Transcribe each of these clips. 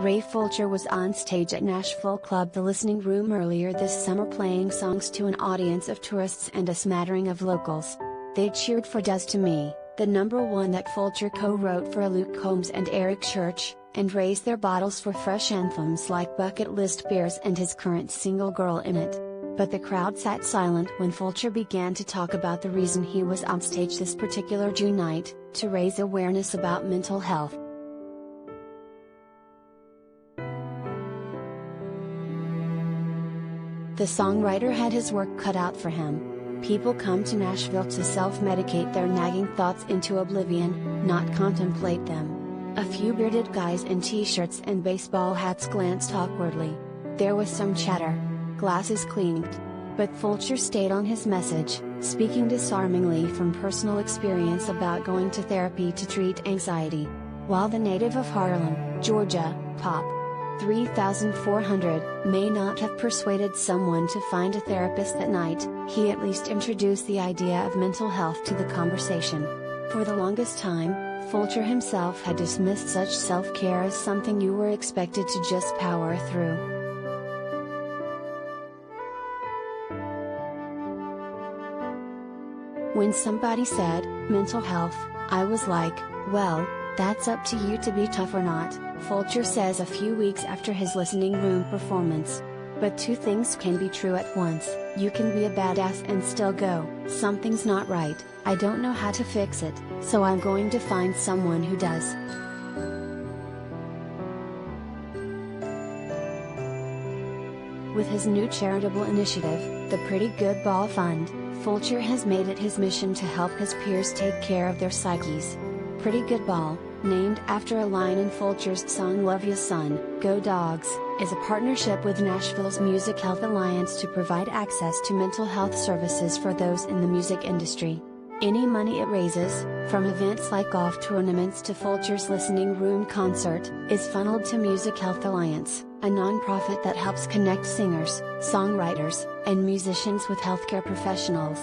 Fulcher was on stage at Nashville Club The Listening Room earlier this summer playing songs to an audience of tourists and a smattering of locals. They cheered for Does to Me, the number one that Fulcher co-wrote for Luke Combs and Eric Church, and raised their bottles for fresh anthems like Bucket List Beers and his current single Girl in It. But the crowd sat silent when Fulcher began to talk about the reason he was on stage this particular June night, to raise awareness about mental health. The songwriter had his work cut out for him. People come to Nashville to self-medicate their nagging thoughts into oblivion, not contemplate them. A few bearded guys in t-shirts and baseball hats glanced awkwardly. There was some chatter. Glasses clinked. But Fulcher stayed on his message, speaking disarmingly from personal experience about going to therapy to treat anxiety. While the native of Harlem, Georgia, Pop. 3400, may not have persuaded someone to find a therapist that night, he at least introduced the idea of mental health to the conversation. For the longest time, Fulcher himself had dismissed such self-care as something you were expected to just power through. When somebody said, mental health, I was like, well, that's up to you to be tough or not, Fulcher says a few weeks after his listening room performance. But two things can be true at once: you can be a badass and still go, something's not right, I don't know how to fix it, so I'm going to find someone who does. With his new charitable initiative, the Pretty Good Ball Fund, Fulcher has made it his mission to help his peers take care of their psyches. Pretty Good Ball, named after a line in Fulcher's song Love Ya Son, Go Dogs, is a partnership with Nashville's Music Health Alliance to provide access to mental health services for those in the music industry. Any money it raises, from events like golf tournaments to Fulcher's Listening Room concert, is funneled to Music Health Alliance, a nonprofit that helps connect singers, songwriters, and musicians with healthcare professionals.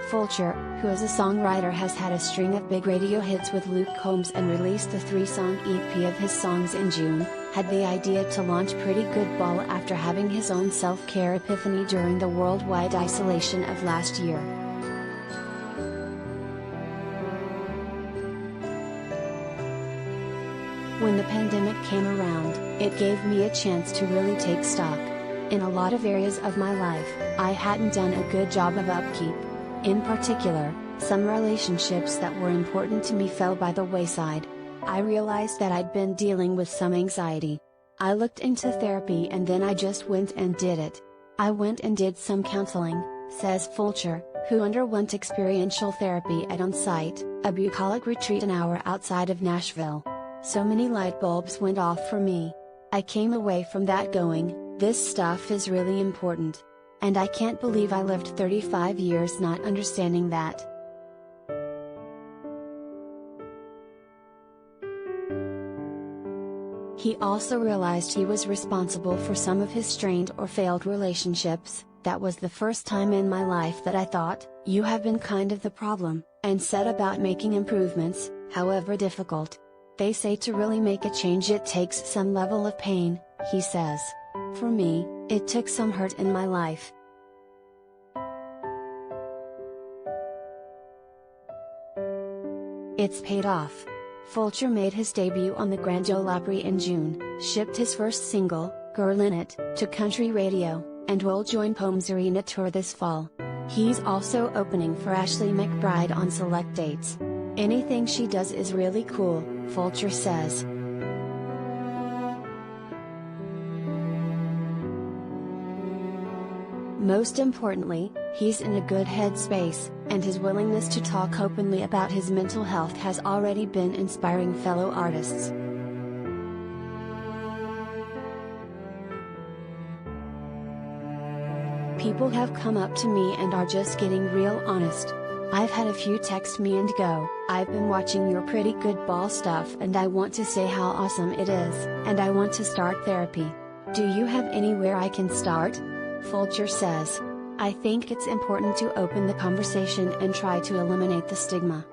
Fulcher, who as a songwriter has had a string of big radio hits with Luke Combs and released the 3-song EP of his songs in June, had the idea to launch Pretty Good Ball after having his own self-care epiphany during the worldwide isolation of last year. When the pandemic came around, it gave me a chance to really take stock. In a lot of areas of my life, I hadn't done a good job of upkeep. In particular, some relationships that were important to me fell by the wayside. I realized that I'd been dealing with some anxiety. I looked into therapy and then I just went and did it. I went and did some counseling, says Fulcher, who underwent experiential therapy at On-Site, a bucolic retreat an hour outside of Nashville. So many light bulbs went off for me. I came away from that going, this stuff is really important. And I can't believe I lived 35 years not understanding that. He also realized he was responsible for some of his strained or failed relationships. That was the first time in my life that I thought, you have been kind of the problem, and set about making improvements, however difficult. They say to really make a change it takes some level of pain, he says. For me, it took some hurt in my life. It's paid off. Fulcher made his debut on the Grand Ole Opry in June, shipped his first single, Girl in It, to country radio, and will join Poems Arena tour this fall. He's also opening for Ashley McBryde on select dates. Anything she does is really cool, Fulcher says. Most importantly, he's in a good headspace, and his willingness to talk openly about his mental health has already been inspiring fellow artists. People have come up to me and are just getting real honest. I've had a few text me and go, I've been watching your Pretty Good Ball stuff and I want to say how awesome it is, and I want to start therapy. Do you have anywhere I can start? Fulcher says. I think it's important to open the conversation and try to eliminate the stigma.